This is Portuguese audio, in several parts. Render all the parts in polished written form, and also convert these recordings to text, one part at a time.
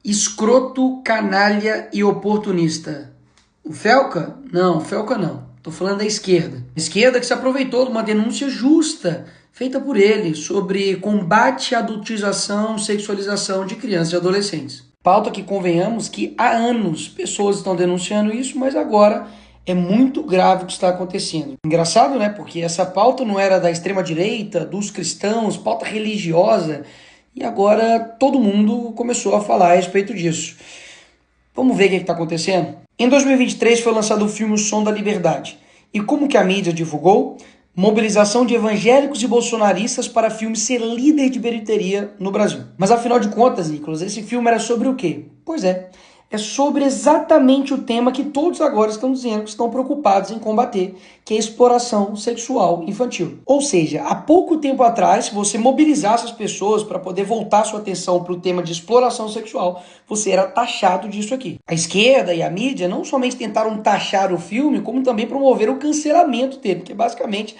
Escroto, canalha e oportunista. O Felca? Não, o Felca não. Tô falando da esquerda. A esquerda que se aproveitou de uma denúncia justa feita por ele sobre combate à adultização, sexualização de crianças e adolescentes. Pauta que, convenhamos, que há anos pessoas estão denunciando isso, mas agora é muito grave o que está acontecendo. Engraçado, né? Porque essa pauta não era da extrema-direita, dos cristãos, pauta religiosa, e agora todo mundo começou a falar a respeito disso. Vamos ver o que está acontecendo? Em 2023 foi lançado o filme O Som da Liberdade. E como que a mídia divulgou? Mobilização de evangélicos e bolsonaristas para filme ser líder de bilheteria no Brasil. Mas afinal de contas, Nicolas, esse filme era sobre o quê? Pois é sobre exatamente o tema que todos agora estão dizendo que estão preocupados em combater, que é a exploração sexual infantil. Ou seja, há pouco tempo atrás, se você mobilizasse as pessoas para poder voltar sua atenção para o tema de exploração sexual, você era taxado disso aqui. A esquerda e a mídia não somente tentaram taxar o filme, como também promoveram o cancelamento dele, que basicamente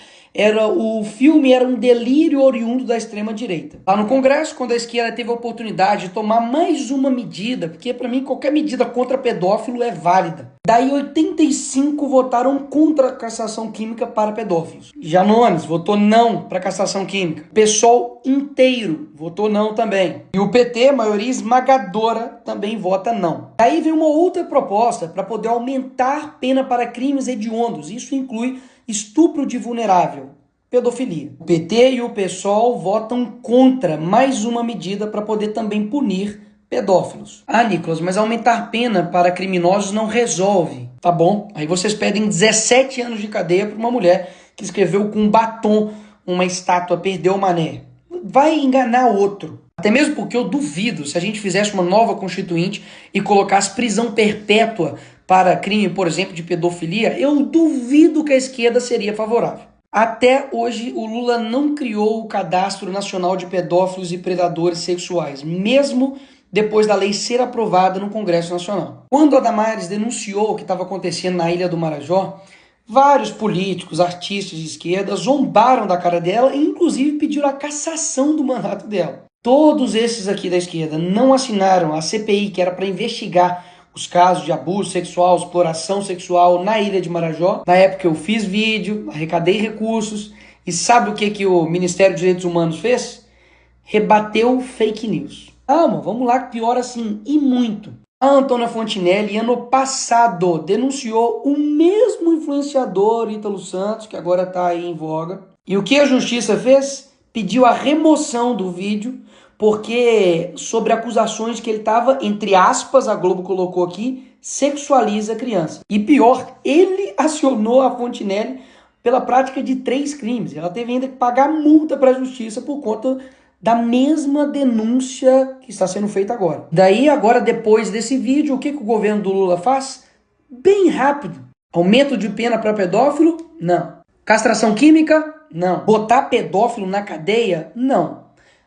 o filme era um delírio oriundo da extrema-direita. Lá no Congresso, quando a esquerda teve a oportunidade de tomar mais uma medida, porque para mim qualquer medida contra pedófilo é válida. Daí 85 votaram contra a castração química para pedófilos. Janones votou não para a castração química. O PSOL inteiro votou não também. E o PT, maioria esmagadora, também vota não. Daí vem uma outra proposta para poder aumentar pena para crimes hediondos. Isso inclui estupro de vulnerável, pedofilia. O PT e o PSOL votam contra mais uma medida para poder também punir pedófilos. Ah, Nicolas, mas aumentar pena para criminosos não resolve. Tá bom, aí vocês pedem 17 anos de cadeia para uma mulher que escreveu com um batom uma estátua Perdeu o Mané. Vai enganar outro. Até mesmo porque eu duvido, se a gente fizesse uma nova constituinte e colocasse prisão perpétua para crime, por exemplo, de pedofilia, eu duvido que a esquerda seria favorável. Até hoje, o Lula não criou o Cadastro Nacional de Pedófilos e Predadores Sexuais, mesmo depois da lei ser aprovada no Congresso Nacional. Quando a Damares denunciou o que estava acontecendo na Ilha do Marajó, vários políticos, artistas de esquerda zombaram da cara dela e inclusive pediram a cassação do mandato dela. Todos esses aqui da esquerda não assinaram a CPI, que era para investigar os casos de abuso sexual, exploração sexual na Ilha de Marajó. Na época eu fiz vídeo, arrecadei recursos, e sabe o que o Ministério dos Direitos Humanos fez? Rebateu fake news. Calma, vamos lá, que pior assim, e muito. A Antônia Fontinelli, ano passado, denunciou o mesmo influenciador Ítalo Santos, que agora está aí em voga. E o que a justiça fez? Pediu a remoção do vídeo, porque sobre acusações que ele estava, entre aspas, a Globo colocou aqui, sexualiza a criança. E pior, ele acionou a Fontinelli pela prática de 3 crimes. Ela teve ainda que pagar multa para a justiça por conta da mesma denúncia que está sendo feita agora. Daí, agora, depois desse vídeo, o que o governo do Lula faz? Bem rápido. Aumento de pena para pedófilo? Não. Castração química? Não. Botar pedófilo na cadeia? Não.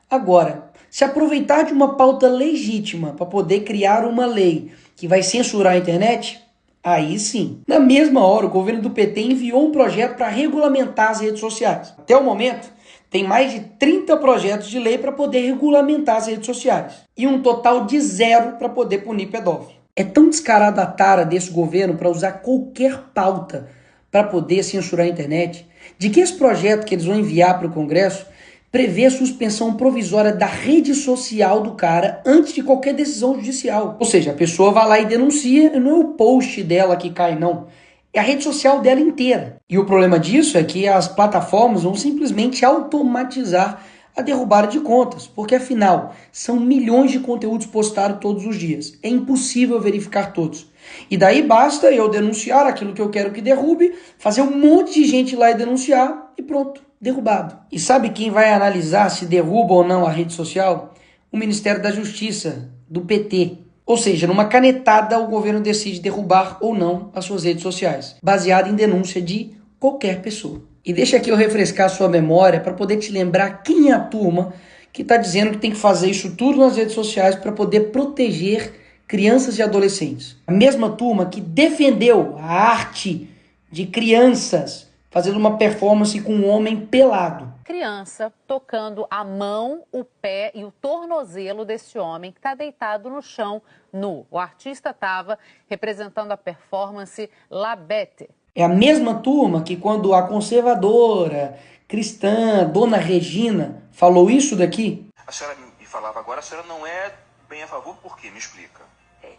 Agora, se aproveitar de uma pauta legítima para poder criar uma lei que vai censurar a internet, aí sim. Na mesma hora, o governo do PT enviou um projeto para regulamentar as redes sociais. Até o momento, tem mais de 30 projetos de lei para poder regulamentar as redes sociais. E um total de 0 para poder punir pedófilo. É tão descarada a tara desse governo para usar qualquer pauta para poder censurar a internet, de que esse projeto que eles vão enviar para o Congresso prevê a suspensão provisória da rede social do cara antes de qualquer decisão judicial. Ou seja, a pessoa vai lá e denuncia, e não é o post dela que cai, não. É a rede social dela inteira. E o problema disso é que as plataformas vão simplesmente automatizar a derrubada de contas, porque afinal, são milhões de conteúdos postados todos os dias. É impossível verificar todos. E daí basta eu denunciar aquilo que eu quero que derrube, fazer um monte de gente lá e denunciar e pronto, derrubado. E sabe quem vai analisar se derruba ou não a rede social? O Ministério da Justiça, do PT. Ou seja, numa canetada o governo decide derrubar ou não as suas redes sociais, baseado em denúncia de qualquer pessoa. E deixa aqui eu refrescar a sua memória para poder te lembrar quem é a turma que está dizendo que tem que fazer isso tudo nas redes sociais para poder proteger crianças e adolescentes. A mesma turma que defendeu a arte de crianças fazendo uma performance com um homem pelado. criança tocando a mão, o pé e o tornozelo desse homem que está deitado no chão, nu. O artista estava representando a performance La Bête. É a mesma turma que quando a conservadora, cristã, Dona Regina, falou isso daqui. A senhora me falava agora, a senhora não é bem a favor, por quê? Me explica.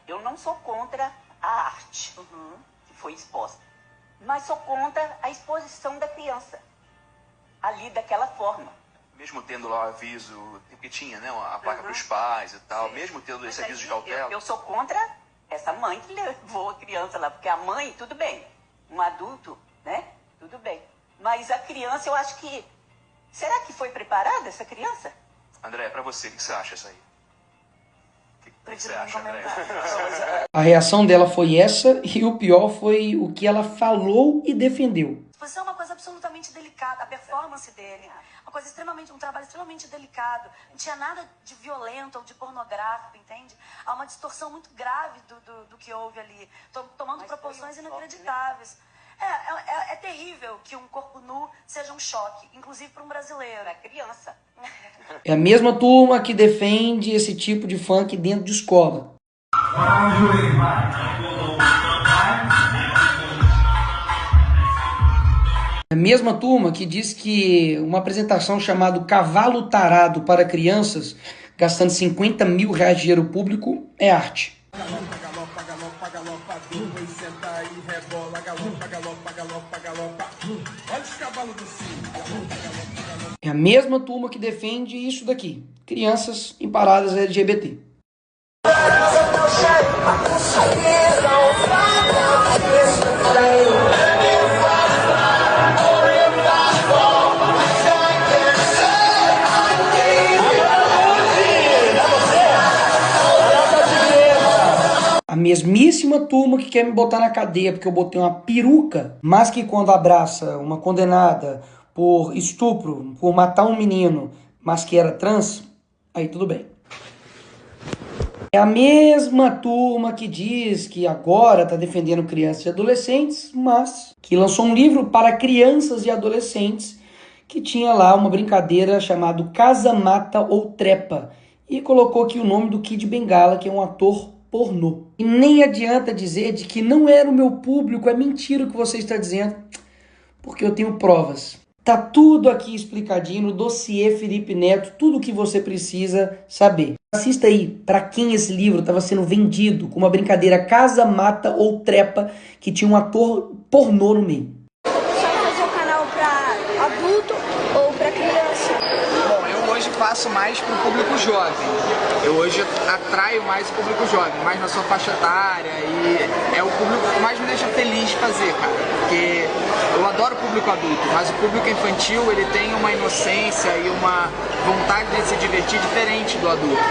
Eu não sou contra a arte que foi exposta, mas sou contra a exposição da criança ali daquela forma. Mesmo tendo lá o aviso, porque tinha, né, a placa para os pais e tal, mesmo tendo esse aviso de cautela. Eu sou contra essa mãe que levou a criança lá, porque a mãe, tudo bem, um adulto, né, tudo bem. Mas a criança, eu acho que... Será que foi preparada essa criança? André, para você, o que você acha isso aí? O que você acha, André? A reação dela foi essa e o pior foi o que ela falou e defendeu. A exposição é uma coisa absolutamente delicada, a performance dele, um trabalho extremamente delicado. Não tinha nada de violento ou de pornográfico, entende? Há uma distorção muito grave do que houve ali, tomando proporções inacreditáveis. É terrível que um corpo nu seja um choque, inclusive para um brasileiro. Para criança. É a mesma turma que defende esse tipo de funk dentro de escola. É a mesma turma que diz que uma apresentação chamada Cavalo Tarado para crianças, gastando 50 mil reais de dinheiro público, é arte. É a mesma turma que defende isso daqui, crianças em paradas LGBT. A mesmíssima turma que quer me botar na cadeia porque eu botei uma peruca, mas que quando abraça uma condenada por estupro, por matar um menino, mas que era trans, aí tudo bem. É a mesma turma que diz que agora está defendendo crianças e adolescentes, mas que lançou um livro para crianças e adolescentes que tinha lá uma brincadeira chamada Casa, Mata ou Trepa e colocou aqui o nome do Kid Bengala, que é um ator pornô. E nem adianta dizer de que não era o meu público, é mentira o que você está dizendo, porque eu tenho provas. Tá tudo aqui explicadinho no dossiê Felipe Neto, tudo o que você precisa saber. Assista aí para quem esse livro estava sendo vendido com uma brincadeira Casa, Mata ou Trepa que tinha um ator pornô no meio. Você vai fazer um canal para adulto ou para criança? Bom, eu hoje faço mais para o público jovem. Eu hoje atraio mais o público jovem, mais na sua faixa etária, e é o público que mais me deixa feliz de fazer, cara. Porque eu adoro o público adulto, mas o público infantil, ele tem uma inocência e uma vontade de se divertir diferente do adulto.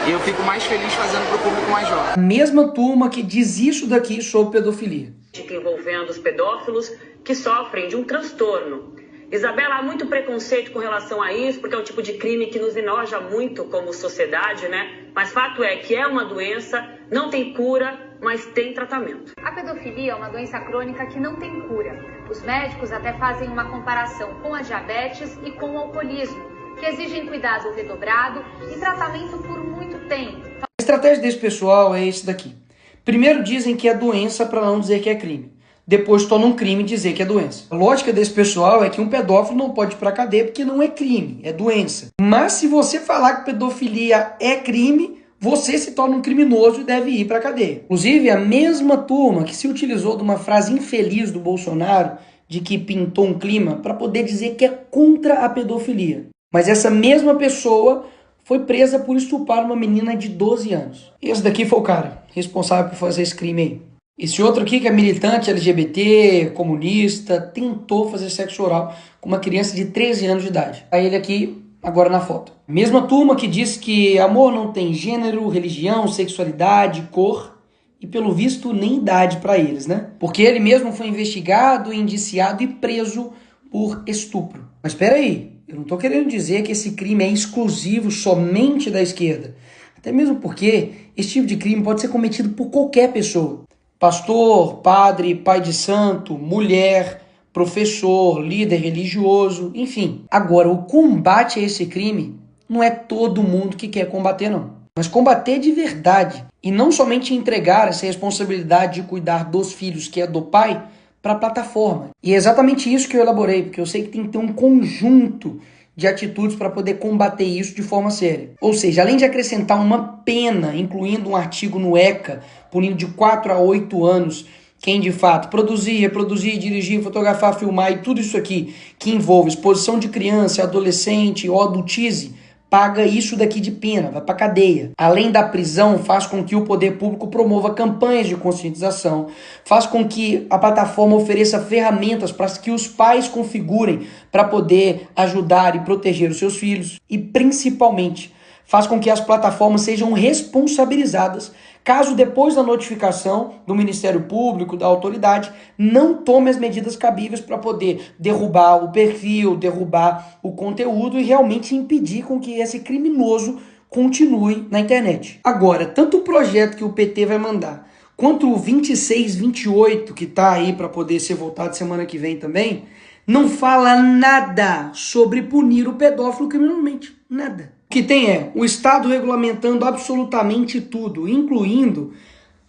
E eu fico mais feliz fazendo para o público mais jovem. A mesma turma que diz isso daqui sobre pedofilia. Envolvendo os pedófilos que sofrem de um transtorno. Isabela, há muito preconceito com relação a isso, porque é um tipo de crime que nos enoja muito como sociedade, né? Mas fato é que é uma doença, não tem cura, mas tem tratamento. A pedofilia é uma doença crônica que não tem cura. Os médicos até fazem uma comparação com a diabetes e com o alcoolismo, que exigem cuidado redobrado e tratamento por muito tempo. A estratégia desse pessoal é esse daqui. Primeiro dizem que é doença para não dizer que é crime. Depois torna um crime dizer que é doença. A lógica desse pessoal é que um pedófilo não pode ir pra cadeia porque não é crime, é doença. Mas se você falar que pedofilia é crime, você se torna um criminoso e deve ir pra cadeia. Inclusive, a mesma turma que se utilizou de uma frase infeliz do Bolsonaro, de que pintou um clima, para poder dizer que é contra a pedofilia. Mas essa mesma pessoa foi presa por estuprar uma menina de 12 anos. Esse daqui foi o cara responsável por fazer esse crime aí. Esse outro aqui, que é militante LGBT, comunista, tentou fazer sexo oral com uma criança de 13 anos de idade. Aí ele aqui, agora na foto. Mesma turma que diz que amor não tem gênero, religião, sexualidade, cor e, pelo visto, nem idade para eles, né? Porque ele mesmo foi investigado, indiciado e preso por estupro. Mas espera aí, eu não tô querendo dizer que esse crime é exclusivo somente da esquerda. Até mesmo porque esse tipo de crime pode ser cometido por qualquer pessoa. Pastor, padre, pai de santo, mulher, professor, líder religioso, enfim. Agora, o combate a esse crime não é todo mundo que quer combater, não. Mas combater de verdade e não somente entregar essa responsabilidade de cuidar dos filhos, que é do pai, para a plataforma. E é exatamente isso que eu elaborei, porque eu sei que tem que ter um conjunto de atitudes para poder combater isso de forma séria. Ou seja, além de acrescentar uma pena, incluindo um artigo no ECA, punindo de 4 a 8 anos quem de fato produzir, reproduzir, dirigir, fotografar, filmar e tudo isso aqui que envolve exposição de criança, adolescente ou adultize, paga isso daqui de pena, vai para cadeia. Além da prisão, faz com que o poder público promova campanhas de conscientização, faz com que a plataforma ofereça ferramentas para que os pais configurem para poder ajudar e proteger os seus filhos e, principalmente, faz com que as plataformas sejam responsabilizadas caso depois da notificação do Ministério Público, da autoridade, não tome as medidas cabíveis para poder derrubar o perfil, derrubar o conteúdo e realmente impedir com que esse criminoso continue na internet. Agora, tanto o projeto que o PT vai mandar, quanto o 2628, que está aí para poder ser votado semana que vem também, não fala nada sobre punir o pedófilo criminalmente. Nada. O que tem é o Estado regulamentando absolutamente tudo, incluindo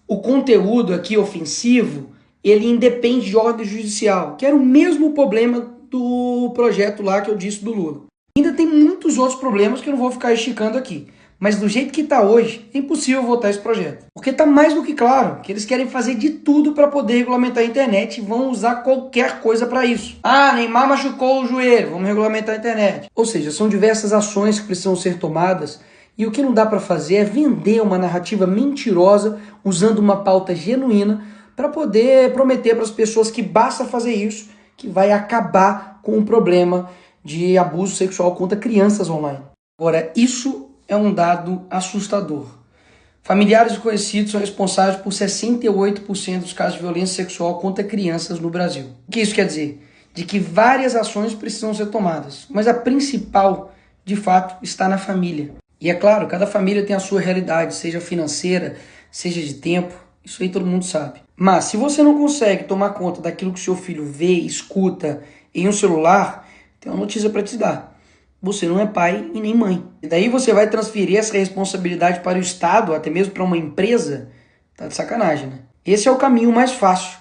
o conteúdo aqui ofensivo, ele independe de ordem judicial, que era o mesmo problema do projeto lá que eu disse do Lula. Ainda tem muitos outros problemas que eu não vou ficar esticando aqui. Mas do jeito que está hoje, é impossível votar esse projeto. Porque está mais do que claro que eles querem fazer de tudo para poder regulamentar a internet e vão usar qualquer coisa para isso. Ah, Neymar machucou o joelho, vamos regulamentar a internet. Ou seja, são diversas ações que precisam ser tomadas e o que não dá para fazer é vender uma narrativa mentirosa usando uma pauta genuína para poder prometer para as pessoas que basta fazer isso, que vai acabar com o problema de abuso sexual contra crianças online. Agora, isso é um dado assustador. Familiares e conhecidos são responsáveis por 68% dos casos de violência sexual contra crianças no Brasil. O que isso quer dizer? De que várias ações precisam ser tomadas, mas a principal, de fato, está na família. E é claro, cada família tem a sua realidade, seja financeira, seja de tempo, isso aí todo mundo sabe. Mas se você não consegue tomar conta daquilo que seu filho vê, escuta em um celular, tem uma notícia para te dar. Você não é pai e nem mãe. E daí você vai transferir essa responsabilidade para o Estado, até mesmo para uma empresa? Tá de sacanagem, né? Esse é o caminho mais fácil,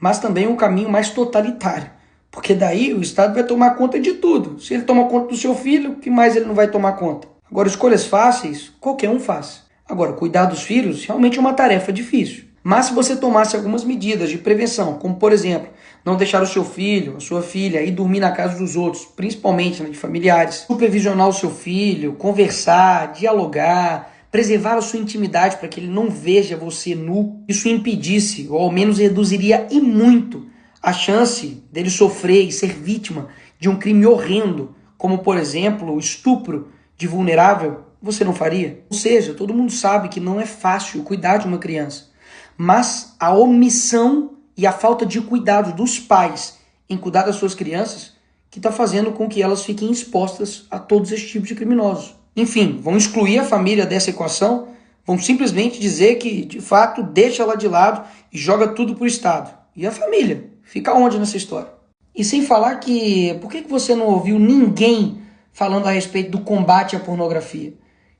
mas também o caminho mais totalitário. Porque daí o Estado vai tomar conta de tudo. Se ele toma conta do seu filho, o que mais ele não vai tomar conta? Agora, escolhas fáceis, qualquer um faz. Agora, cuidar dos filhos realmente é uma tarefa difícil. Mas se você tomasse algumas medidas de prevenção, como por exemplo, não deixar o seu filho, a sua filha ir dormir na casa dos outros, principalmente de familiares, supervisionar o seu filho, conversar, dialogar, preservar a sua intimidade para que ele não veja você nu, isso impedisse, ou ao menos reduziria e muito, a chance dele sofrer e ser vítima de um crime horrendo, como por exemplo o estupro de vulnerável, você não faria? Ou seja, todo mundo sabe que não é fácil cuidar de uma criança. Mas a omissão e a falta de cuidado dos pais em cuidar das suas crianças que está fazendo com que elas fiquem expostas a todos esses tipos de criminosos. Enfim, vão excluir a família dessa equação, vão simplesmente dizer que, de fato, deixa ela de lado e joga tudo para o Estado. E a família? Fica onde nessa história? E sem falar que, por que você não ouviu ninguém falando a respeito do combate à pornografia?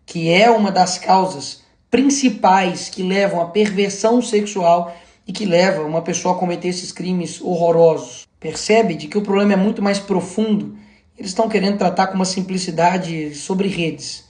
Que é uma das causas principais que levam à perversão sexual e que levam uma pessoa a cometer esses crimes horrorosos. Percebe de que o problema é muito mais profundo. Eles estão querendo tratar com uma simplicidade sobre redes.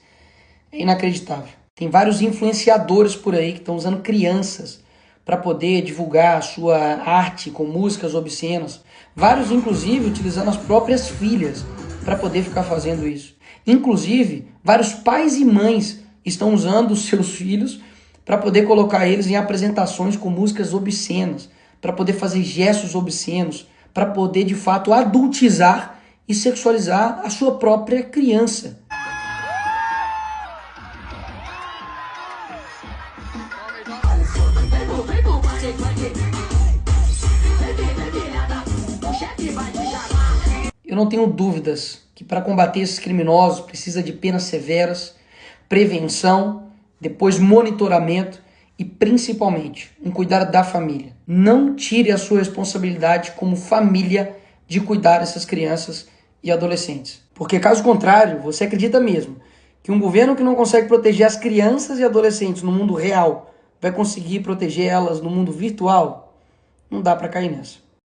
É inacreditável. Tem vários influenciadores por aí que estão usando crianças para poder divulgar a sua arte com músicas obscenas. Vários, inclusive, utilizando as próprias filhas para poder ficar fazendo isso. Inclusive, vários pais e mães estão usando os seus filhos para poder colocar eles em apresentações com músicas obscenas, para poder fazer gestos obscenos, para poder, de fato, adultizar e sexualizar a sua própria criança. Eu não tenho dúvidas que para combater esses criminosos precisa de penas severas, prevenção, depois monitoramento e principalmente um cuidado da família. Não tire a sua responsabilidade como família de cuidar dessas crianças e adolescentes. Porque caso contrário, você acredita mesmo que um governo que não consegue proteger as crianças e adolescentes no mundo real vai conseguir proteger elas no mundo virtual? Não dá para cair nessa.